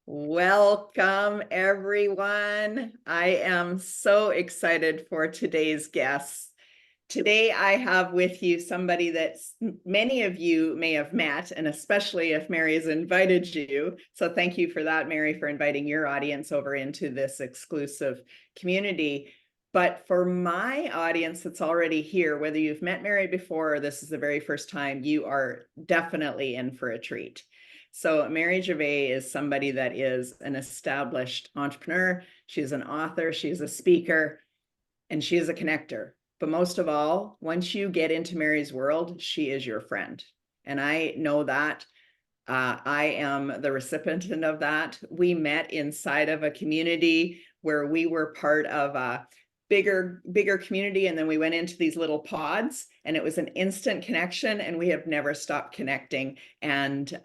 Welcome, everyone. I am so excited for today's guests. Today, I have with you somebody that many of you may have met, and especially if Mary has invited you. So thank you for that, Mary, for inviting your audience over into this exclusive community. But for my audience that's already here, whether you've met Mary before or this is the very first time, you are definitely in for a treat. So Mary Gervais is somebody that is an established entrepreneur. She's an author, she's a speaker, and she is a connector. But most of all, once you get into Mary's world, she is your friend. And I know that. I am the recipient of that. We met inside of a community where we were part of a bigger community, and then we went into these little pods, and it was an instant connection, and we have never stopped connecting, and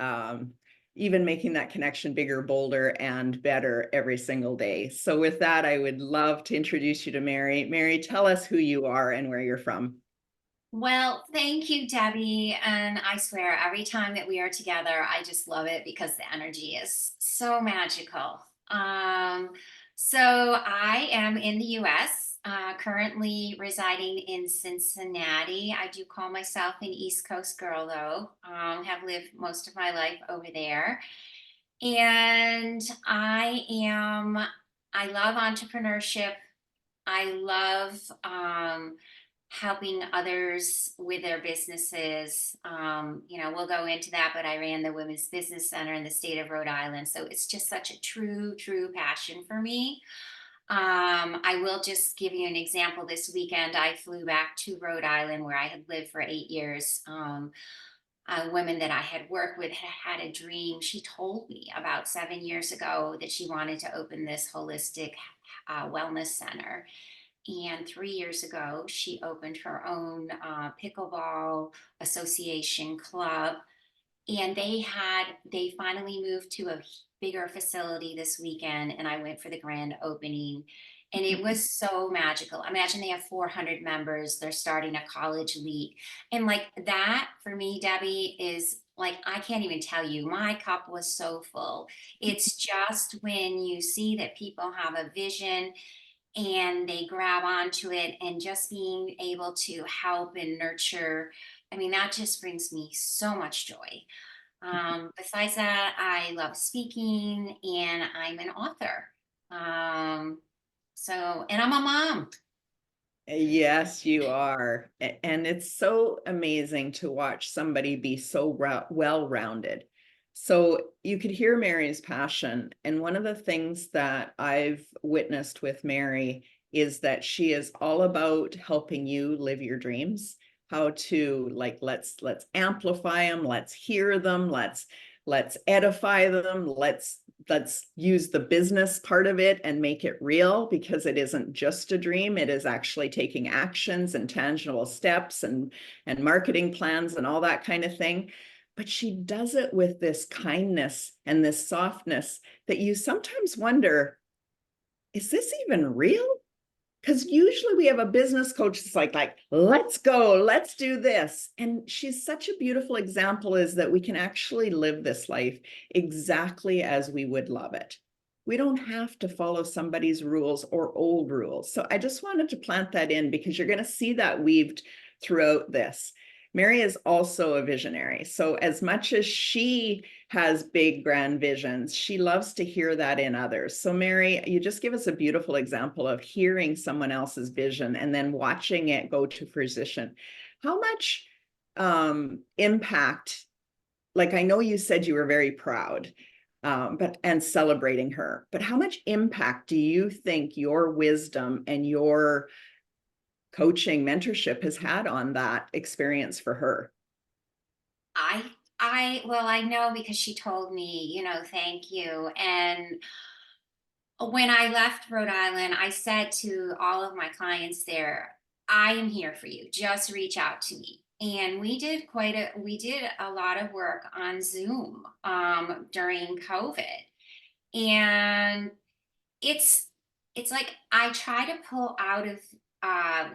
even making that connection bigger, bolder, and better every single day. So with that, I would love to introduce you to Mary. Mary, tell us who you are and where you're from. Well, thank you, Debbie. And I swear, every time that we are together, I just love it because the energy is so magical. So I am in the US, currently residing in Cincinnati. I do call myself an East Coast girl, though. Have lived most of my life over there. And I love entrepreneurship. I love helping others with their businesses. We'll go into that, but I ran the Women's Business Center in the state of Rhode Island. So it's just such a true passion for me. I will just give you an example. This weekend, I flew back to Rhode Island where I had lived for 8 years. A woman that I had worked with had a dream. She told me about 7 years ago that she wanted to open this holistic wellness center. And 3 years ago, she opened her own pickleball association club. And they finally moved to a bigger facility this weekend. And I went for the grand opening. And it was so magical. Imagine they have 400 members. They're starting a college league. And like that for me, Debbie, is like, I can't even tell you, my cup was so full. It's just when you see that people have a vision and they grab onto it and just being able to help and nurture. I mean, that just brings me so much joy. Besides that, I love speaking and I'm an author. And I'm a mom. Yes, you are. And it's so amazing to watch somebody be so well-rounded. So you could hear Mary's passion. And one of the things that I've witnessed with Mary is that she is all about helping you live your dreams, how to like, let's amplify them, let's hear them, let's edify them, let's use the business part of it and make it real, because it isn't just a dream. It is actually taking actions and tangible steps and marketing plans and all that kind of thing. But she does it with this kindness and this softness that you sometimes wonder, is this even real? Because usually we have a business coach that's like, let's go, let's do this. And she's such a beautiful example, is that we can actually live this life exactly as we would love it. We don't have to follow somebody's rules or old rules. So I just wanted to plant that in, because you're going to see that weaved throughout this. Mary is also a visionary. So as much as she has big, grand visions, she loves to hear that in others. So Mary, you just give us a beautiful example of hearing someone else's vision and then watching it go to fruition. How much impact, like I know you said you were very proud, and celebrating her, but how much impact do you think your wisdom and your coaching mentorship has had on that experience for her? Well, I know because she told me, thank you. And when I left Rhode Island, I said to all of my clients there, I am here for you. Just reach out to me. And we did a lot of work on Zoom during COVID. And it's like I try to pull out of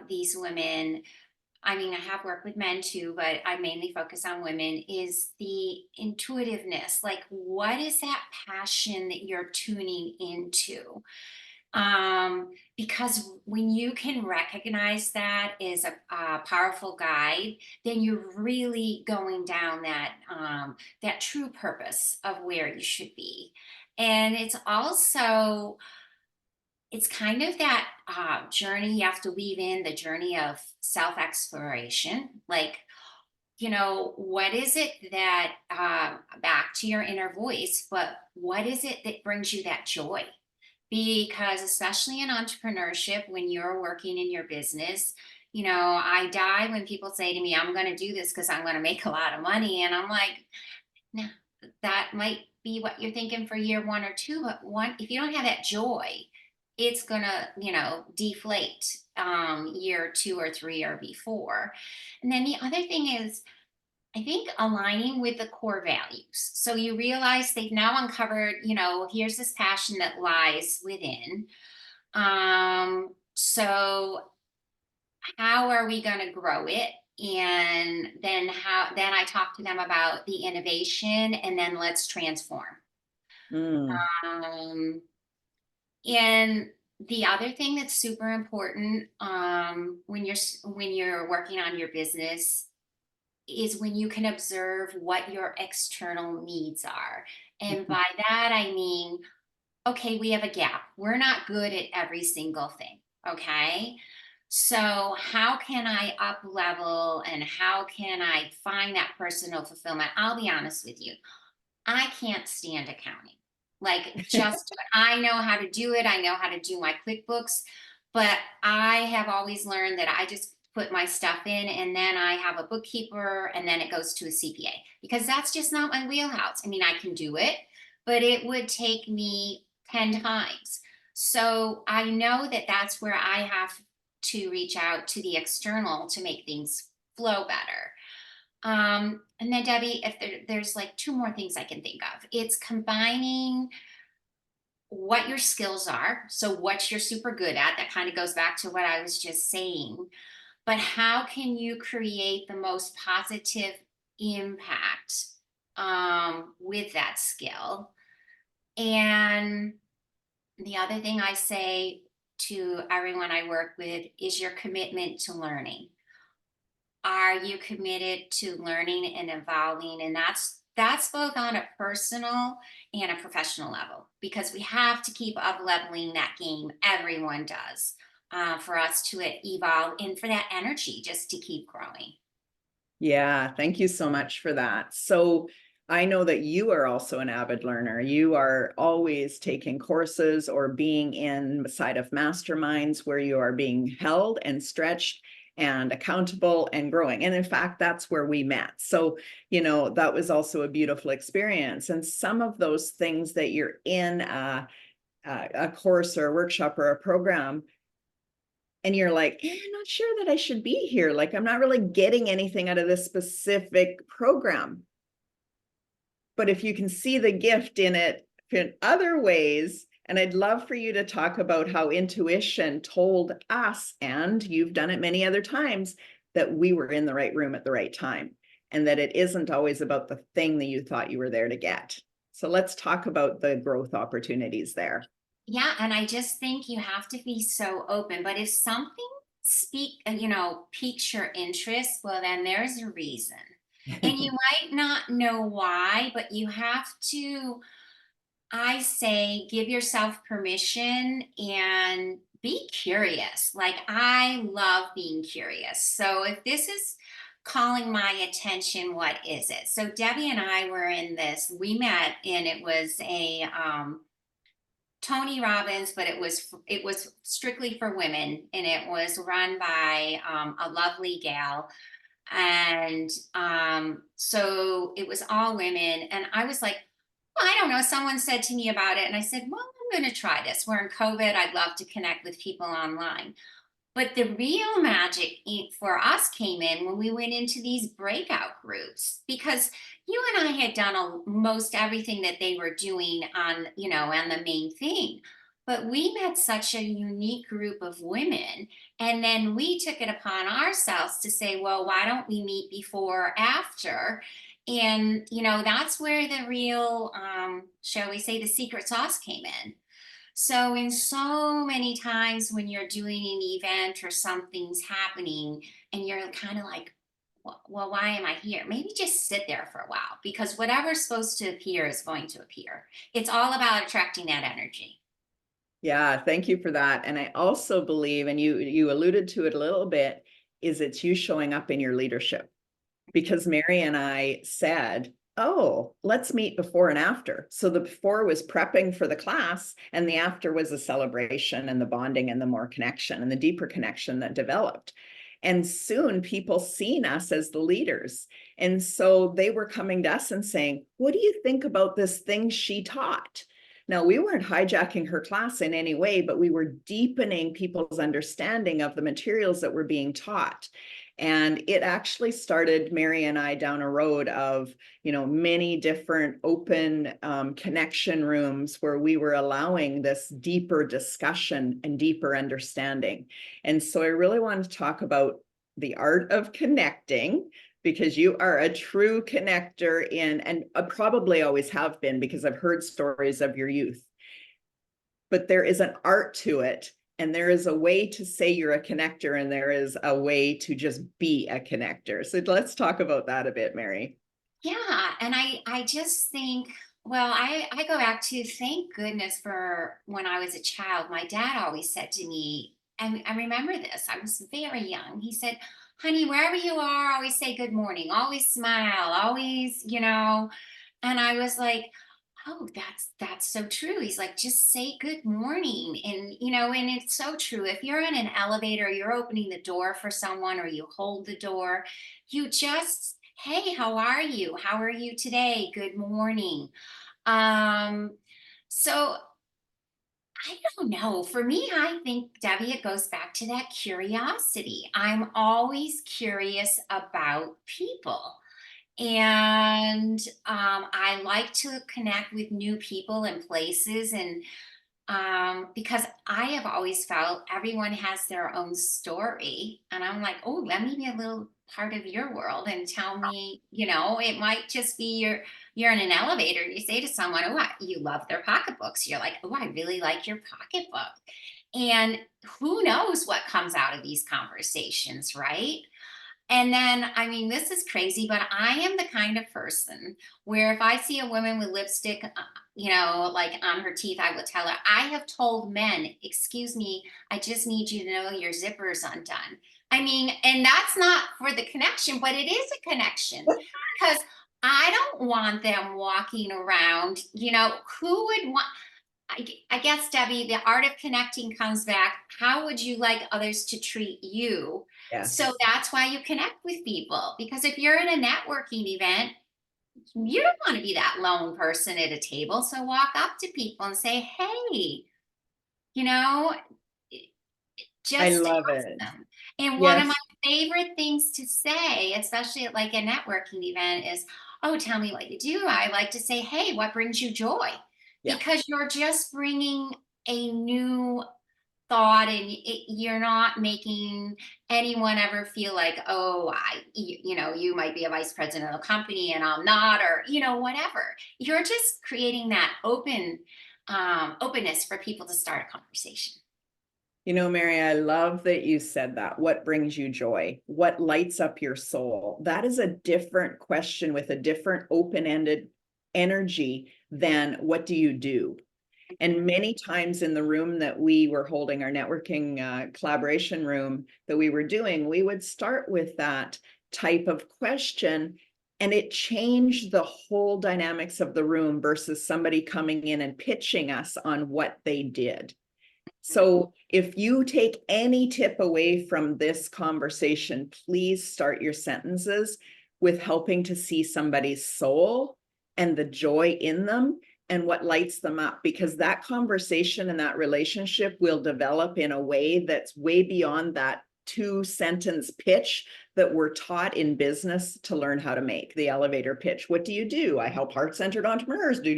these women I mean, I have worked with men too, but I mainly focus on women, is the intuitiveness. Like, what is that passion that you're tuning into? Because when you can recognize that as a powerful guide, then you're really going down that true purpose of where you should be. And it's kind of that journey you have to weave in, the journey of self exploration. Like, what is it that, back to your inner voice, but what is it that brings you that joy? Because especially in entrepreneurship, when you're working in your business, I die when people say to me, I'm going to do this because I'm going to make a lot of money. And I'm like, no, that might be what you're thinking for year one or two, but if you don't have that joy, it's gonna, deflate year two or three or before. And then the other thing is, I think aligning with the core values. So you realize they've now uncovered, here's this passion that lies within. So how are we going to grow it? And then I talk to them about the innovation, and then let's transform. Mm, Um, and the other thing that's super important, when you're working on your business, is when you can observe what your external needs are. And mhm. by that, I mean, okay, we have a gap. We're not good at every single thing. Okay. So, how can I up level and how can I find that personal fulfillment? I'll be honest with you. I can't stand accounting. Like, just I know how to do it. I know how to do my QuickBooks, but I have always learned that I just put my stuff in and then I have a bookkeeper and then it goes to a CPA because that's just not my wheelhouse. I mean, I can do it, but it would take me 10 times. So I know that that's where I have to reach out to the external to make things flow better. And then Debbie, if there's like two more things I can think of, it's combining what your skills are. So what you're super good at, that kind of goes back to what I was just saying. But how can you create the most positive impact with that skill? And the other thing I say to everyone I work with is your commitment to learning. Are you committed to learning and evolving? And that's both on a personal and a professional level, because we have to keep up leveling that game. Everyone does, for us to evolve and for that energy just to keep growing. Yeah, thank you so much for that. So I know that you are also an avid learner. You are always taking courses or being inside of masterminds where you are being held and stretched and accountable and growing. And in fact, that's where we met. So, that was also a beautiful experience. And some of those things that you're in a course or a workshop or a program, and you're like, I'm not sure that I should be here. Like, I'm not really getting anything out of this specific program. But if you can see the gift in it in other ways, and I'd love for you to talk about how intuition told us, and you've done it many other times, that we were in the right room at the right time, and that it isn't always about the thing that you thought you were there to get. So let's talk about the growth opportunities there. Yeah, and I just think you have to be so open. But if something piques your interest, well, then there's a reason. And you might not know why, but you have to, I say, give yourself permission and be curious. Like, I love being curious. So if this is calling my attention, what is it? So Debbie and I were in this, we met and it was a Tony Robbins, but it was strictly for women, and it was run by a lovely gal, and so it was all women, and I was like, well, I don't know. Someone said to me about it, and I said, well, I'm going to try this. We're in COVID. I'd love to connect with people online. But the real magic for us came in when we went into these breakout groups, because you and I had done most everything that they were doing on the main thing. But we met such a unique group of women. And then we took it upon ourselves to say, well, why don't we meet before or after? And, that's where the real, shall we say, the secret sauce came in. So, in so many times when you're doing an event or something's happening and you're kind of like, well, why am I here? Maybe just sit there for a while because whatever's supposed to appear is going to appear. It's all about attracting that energy. Yeah, thank you for that. And I also believe, and you alluded to it a little bit, is it's you showing up in your leadership. Because Mary and I said, oh, let's meet before and after. So the before was prepping for the class, and the after was a celebration and the bonding and the more connection and the deeper connection that developed. And soon people seen us as the leaders. And so they were coming to us and saying, what do you think about this thing she taught? Now, we weren't hijacking her class in any way, but we were deepening people's understanding of the materials that were being taught. And it actually started Mary and I down a road of, many different open connection rooms where we were allowing this deeper discussion and deeper understanding. And so I really want to talk about the art of connecting, because you are a true connector and probably always have been, because I've heard stories of your youth. But there is an art to it. And there is a way to say you're a connector, and there is a way to just be a connector. So let's talk about that a bit, Mary. Yeah. And I just think, well, I go back to thank goodness for when I was a child. My dad always said to me, and I remember this, I was very young. He said, honey, wherever you are, always say good morning, always smile, always, and I was like, oh, that's so true. He's like, just say good morning. And it's so true. If you're in an elevator, you're opening the door for someone or you hold the door, you just, hey, how are you? How are you today? Good morning. Um, so I don't know. For me, I think, Debbie, it goes back to that curiosity. I'm always curious about people. And I like to connect with new people and places. And because I have always felt everyone has their own story. And I'm like, oh, let me be a little part of your world and tell me, it might just be you're in an elevator and you say to someone, oh, you love their pocketbooks. You're like, oh, I really like your pocketbook. And who knows what comes out of these conversations, right? And then, I mean, this is crazy, but I am the kind of person where if I see a woman with lipstick, like on her teeth, I will tell her, I have told men, excuse me, I just need you to know your zipper's undone. I mean, and that's not for the connection, but it is a connection because I don't want them walking around, who would want, I guess, Debbie, the art of connecting comes back. How would you like others to treat you? So Yes. that's why you connect with people. Because if you're in a networking event, you don't want to be that lone person at a table. So walk up to people and say, hey, you know, I just love ask it. them. And one of my Yes. favorite things to say, especially at like a networking event, is, oh, tell me what you do. I like to say, hey, what brings you joy? Yeah. Because you're just bringing a new thought and you're not making anyone ever feel like, oh, you might be a vice president of a company and I'm not, or whatever. You're just creating that openness for people to start a conversation. Mary, I love that you said that. What brings you joy? What lights up your soul? That is a different question with a different open-ended energy than what do you do? And many times in the room that we were holding, our networking collaboration room that we were doing, we would start with that type of question, and it changed the whole dynamics of the room versus somebody coming in and pitching us on what they did. So if you take any tip away from this conversation, please start your sentences with helping to see somebody's soul and the joy in them and what lights them up, because that conversation and that relationship will develop in a way that's way beyond that 2-sentence pitch that we're taught in business to learn how to make, the elevator pitch. What do you do? I help heart-centered entrepreneurs do.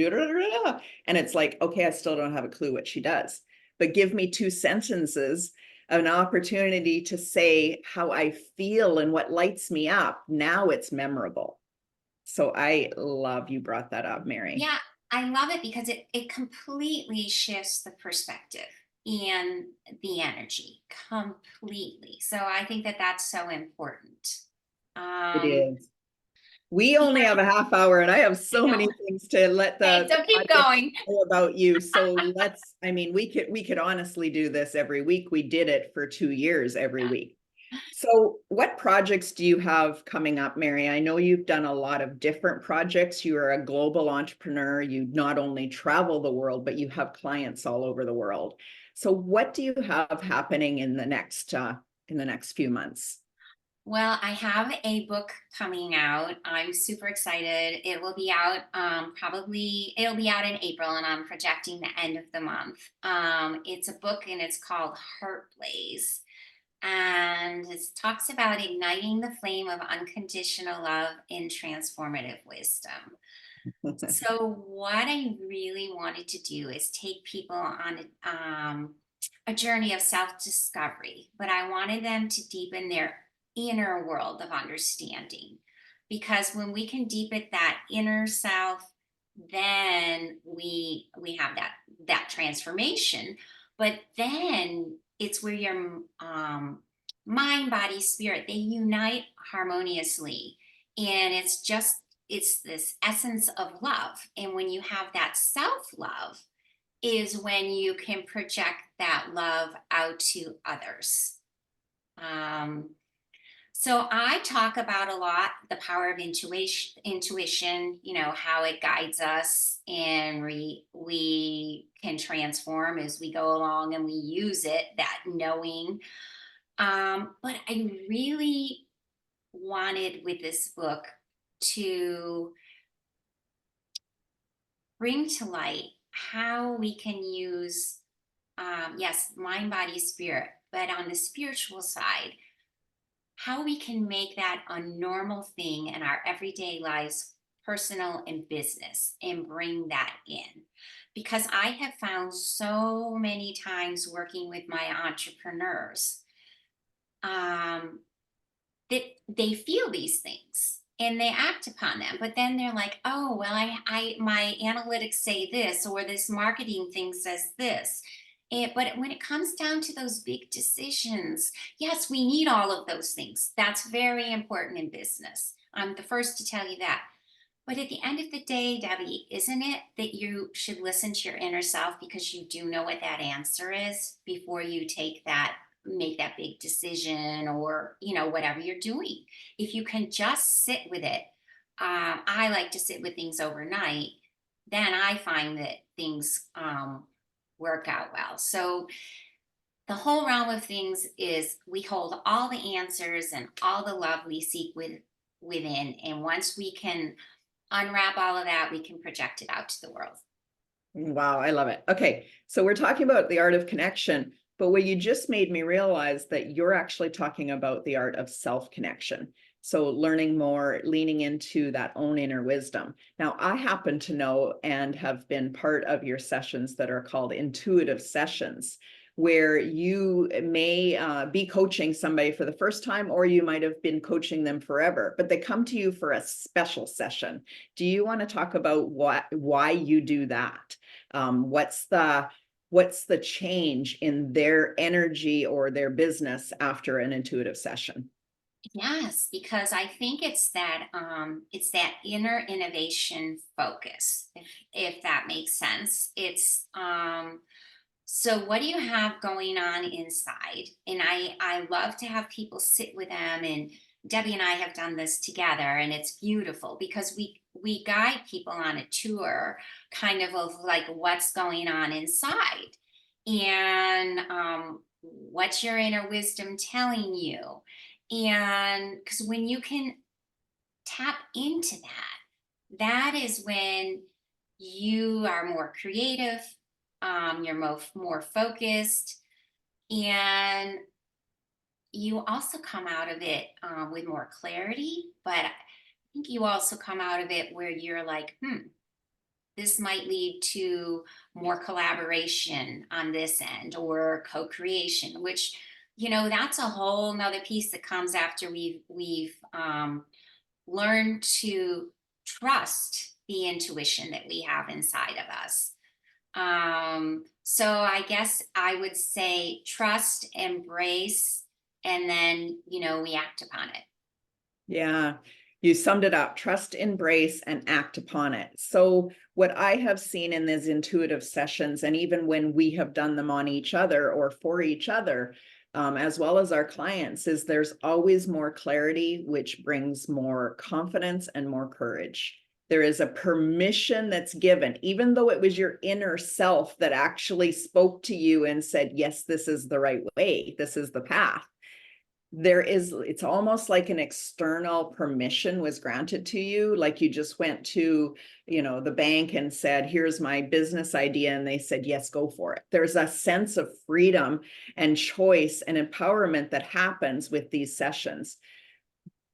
And it's like, okay, I still don't have a clue what she does. but give me 2 sentences, an opportunity to say how I feel and what lights me up. Now it's memorable. So I love you brought that up, Mary. Yeah, I love it because it completely shifts the perspective and the energy completely. So I think that that's so important. It Um, is. We only have a half hour and I have I so know. many things to let Okay, the so keep audience going. know about you. So let's, I mean, we could honestly do this every week. We did it for 2 years every week. So what projects do you have coming up, Mary? I know you've done a lot of different projects. You are a global entrepreneur. You not only travel the world, but you have clients all over the world. So what do you have happening in the next few months? Well, I have a book coming out. I'm super excited. It will be out probably it'll be out in April and I'm projecting the end of the month. It's a book and it's called Heart Blaze. And it talks about igniting the flame of unconditional love in transformative wisdom. So, what I really wanted to do is take people on a journey of self discovery, but I wanted them to deepen their inner world of understanding. Because when we can deepen that inner self, then we have that transformation. But then it's where your mind, body, spirit they unite harmoniously, and it's this essence of love. And when you have that self love, is when you can project that love out to others. Um, so I talk about a lot the power of intuition, how it guides us and we can transform as we go along and we use it, that knowing. But I really wanted with this book to bring to light how we can use, yes, mind, body, spirit, but on the spiritual side, how we can make that a normal thing in our everyday lives, personal and business, and bring that in. Because I have found so many times working with my entrepreneurs, um, that they feel these things and they act upon them, but then they're like, oh well, I my analytics say this, or this marketing thing says this. But when it comes down to those big decisions, yes, we need all of those things. That's very important in business. I'm the first to tell you that. But at the end of the day, Debbie, isn't it that you should listen to your inner self because you do know what that answer is before you make that big decision, or, whatever you're doing. If you can just sit with it, I like to sit with things overnight, then I find that things work out well. So the whole realm of things is we hold all the answers and all the love we seek within. And once we can unwrap all of that, we can project it out to the world. Wow, I love it. Okay, so we're talking about the art of connection, but what you just made me realize that you're actually talking about the art of self-connection. So learning more, leaning into that own inner wisdom. Now, I happen to know and have been part of your sessions that are called intuitive sessions, where you may be coaching somebody for the first time, or you might have been coaching them forever, but they come to you for a special session. Do you want to talk about why you do that? What's the change in their energy or their business after an intuitive session? Yes, because I think it's that inner innovation focus, if that makes sense. It's so what do you have going on inside? And I love to have people sit with them, and Debbie and I have done this together, and it's beautiful because we guide people on a tour kind of like what's going on inside, and what's your inner wisdom telling you. And because when you can tap into that, that is when you are more creative, you're more focused, and you also come out of it with more clarity. But I think you also come out of it where you're like, this might lead to more collaboration on this end or co-creation, which, that's a whole nother piece that comes after we've learned to trust the intuition that we have inside of us. So I guess I would say trust, embrace, and then, we act upon it. Yeah, you summed it up. Trust, embrace, and act upon it. So, what I have seen in these intuitive sessions, and even when we have done them on each other or for each other, as well as our clients, is there's always more clarity, which brings more confidence and more courage. There is a permission that's given, even though it was your inner self that actually spoke to you and said, yes, this is the right way, this is the path. It's almost like an external permission was granted to you, like you just went to the bank and said, here's my business idea, and they said, yes, go for it. There's a sense of freedom and choice and empowerment that happens with these sessions.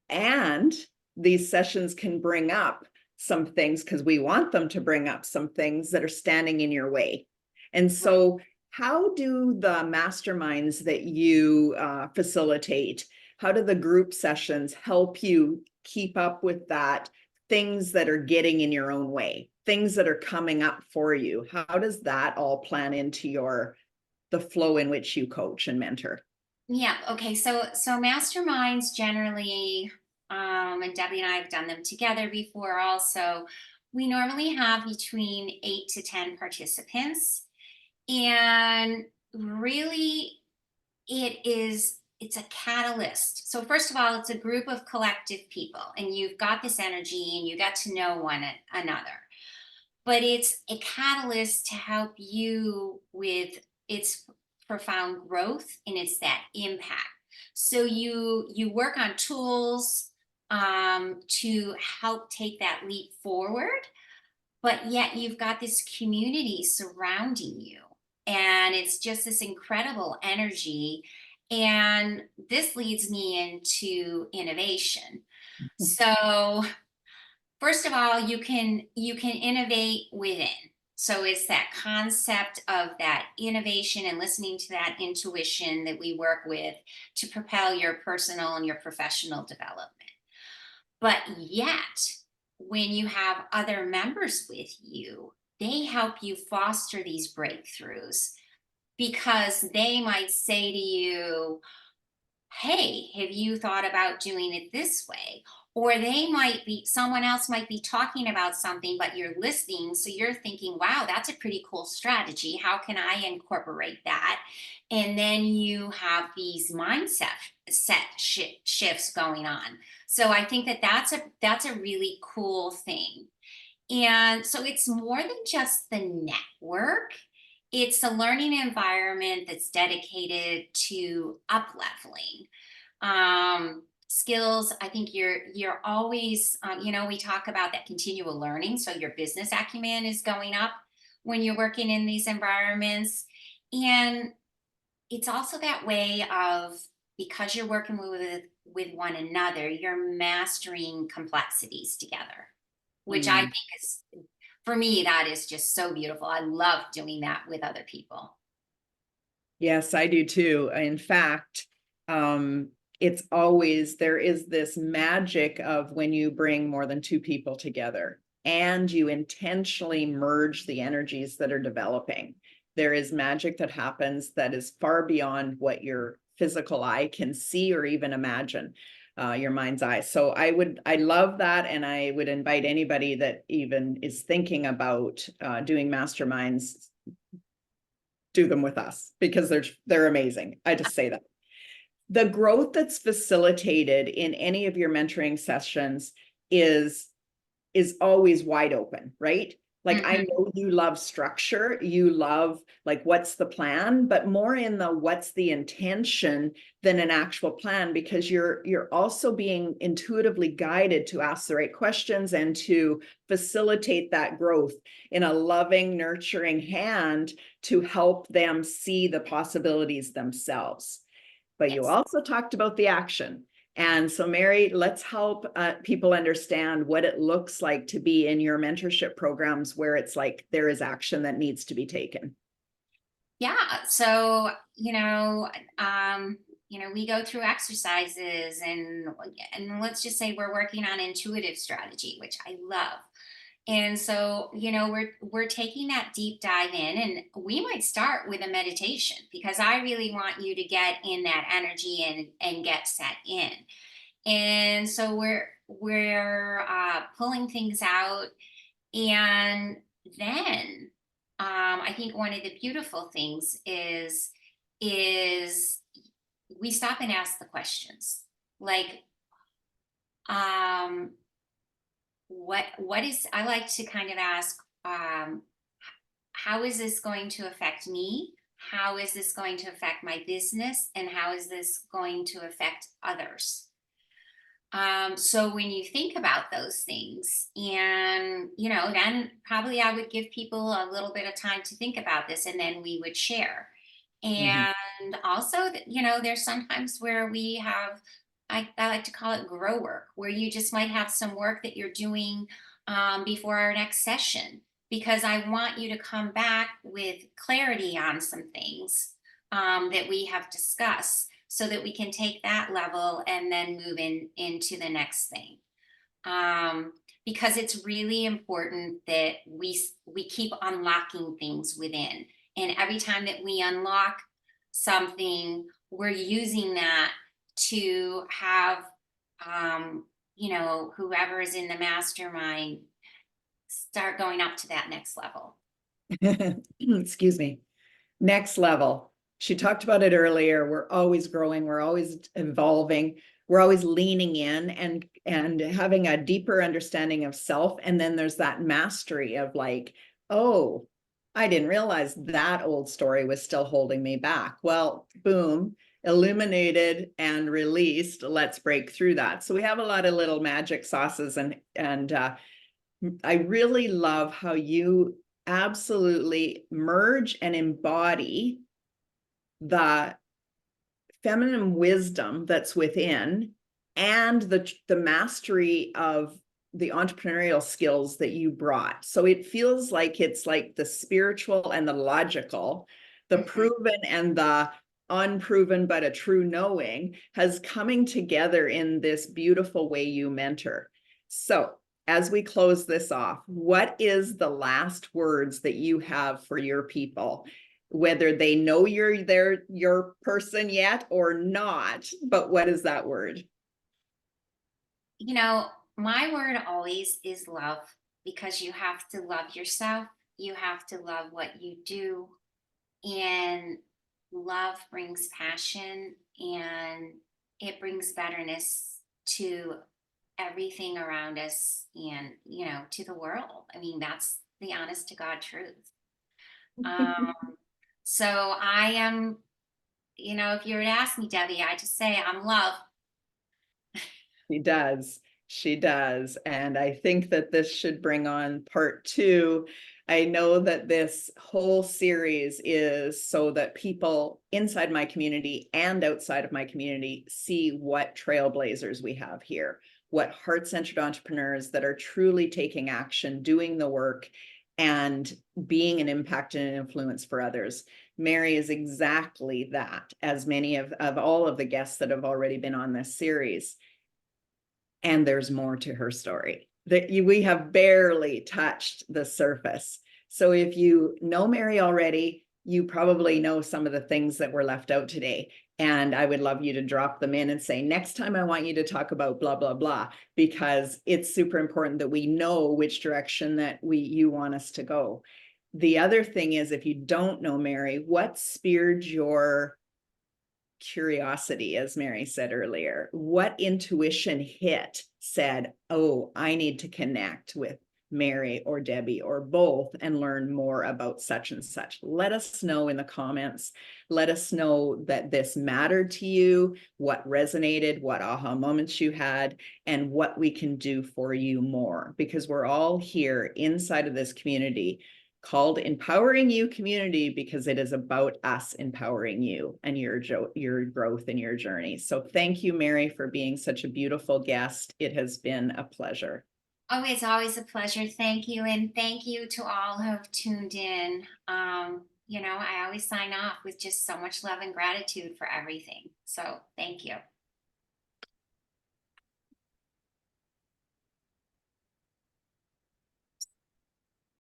And these sessions can bring up some things, because we want them to bring up some things that are standing in your way. And so how do the masterminds that you facilitate, how do the group sessions help you keep up with that, things that are getting in your own way, things that are coming up for you? How does that all plan into the flow in which you coach and mentor? Yeah. Okay. So masterminds generally, and Debbie and I have done them together before also. We normally have between 8 to 10 participants. And really, it's a catalyst. So first of all, it's a group of collective people, and you've got this energy and you get to know one another. But it's a catalyst to help you with its profound growth, and it's that impact. So you work on tools to help take that leap forward, but yet you've got this community surrounding you, and it's just this incredible energy. And this leads me into innovation. So first of all, you can innovate within. So it's that concept of that innovation and listening to that intuition that we work with to propel your personal and your professional development. But yet, when you have other members with you, they help you foster these breakthroughs, because they might say to you, hey, have you thought about doing it this way? Or someone else might be talking about something, but you're listening. So you're thinking, wow, that's a pretty cool strategy. How can I incorporate that? And then you have these shifts going on. So I think that that's a really cool thing. And so it's more than just the network. It's a learning environment that's dedicated to up leveling skills. I think you're always, we talk about that continual learning. So your business acumen is going up when you're working in these environments. And it's also that way of, because you're working with one another, you're mastering complexities together, which I Mm. think is, for me, that is just so beautiful. I love doing that with other people. Yes, I do too. In fact, there is this magic of when you bring more than two people together and you intentionally merge the energies that are developing. There is magic that happens that is far beyond what your physical eye can see or even imagine, your mind's eye. So I love that. And I would invite anybody that even is thinking about doing masterminds, do them with us, because they're amazing. I just say that. The growth that's facilitated in any of your mentoring sessions is always wide open, right? Like, I Mhm. know you love structure, you love like what's the plan, but more in the what's the intention than an actual plan, because you're also being intuitively guided to ask the right questions and to facilitate that growth in a loving, nurturing hand to help them see the possibilities themselves. But you Yes. also talked about the action. And so, Mary, let's help people understand what it looks like to be in your mentorship programs where it's like there is action that needs to be taken. Yeah. So, we go through exercises, and let's just say we're working on intuitive strategy, which I love. And so, we're taking that deep dive in, and we might start with a meditation because I really want you to get in that energy and get set in. And so we're pulling things out, and then I think one of the beautiful things is we stop and ask the questions like, um what is, I like to kind of ask, how is this going to affect me, how is this going to affect my business, and how is this going to affect others. So when you think about those things, and then probably I would give people a little bit of time to think about this, and then we would share. Mhm. And also, there's sometimes where we have, I like to call it grow work, where you just might have some work that you're doing before our next session, because I want you to come back with clarity on some things that we have discussed, so that we can take that level and then move into the next thing. Because it's really important that we keep unlocking things within, and every time that we unlock something, we're using that to have, whoever is in the mastermind start going up to that next level. Excuse me. Next level. She talked about it earlier. We're always growing, we're always evolving, we're always leaning in and having a deeper understanding of self. And then there's that mastery of like, oh, I didn't realize that old story was still holding me back. Well, boom, illuminated and released. Let's break through that. So we have a lot of little magic sauces, and I really love how you absolutely merge and embody the feminine wisdom that's within and the mastery of the entrepreneurial skills that you brought. So it feels like it's like the spiritual and the logical, the Mhm. proven and the unproven, but a true knowing has coming together in this beautiful way you mentor. So as we close this off, what is the last words that you have for your people, whether they know you're your person yet or not? But what is that word? You know, my word always is love, because you have to love yourself. You have to love what you do. And love brings passion, and it brings betterness to everything around us, and, to the world. I mean, that's the honest to God truth. Um, so I am, if you were to ask me, Debbie, I just say I'm love. She does. She does. And I think that this should bring on part two. I know that this whole series is so that people inside my community and outside of my community see what trailblazers we have here, what heart-centered entrepreneurs that are truly taking action, doing the work, and being an impact and an influence for others. Mary is exactly that, as many of all of the guests that have already been on this series. And there's more to her story that we have barely touched the surface. So if you know Mary already, you probably know some of the things that were left out today. And I would love you to drop them in and say, next time I want you to talk about blah, blah, blah, because it's super important that we know which direction that you want us to go. The other thing is, if you don't know Mary, what speared your curiosity, as Mary said earlier? What intuition hit said, oh, I need to connect with Mary or Debbie or both and learn more about such and such? Let us know in the comments. Let us know that this mattered to you, what resonated, what aha moments you had, and what we can do for you more, because we're all here inside of this community called Empowering You Community because it is about us empowering you and your growth and your journey. So thank you, Mary, for being such a beautiful guest. It has been a pleasure. Oh, it's always a pleasure. Thank you. And thank you to all who have tuned in. I always sign off with just so much love and gratitude for everything. So thank you.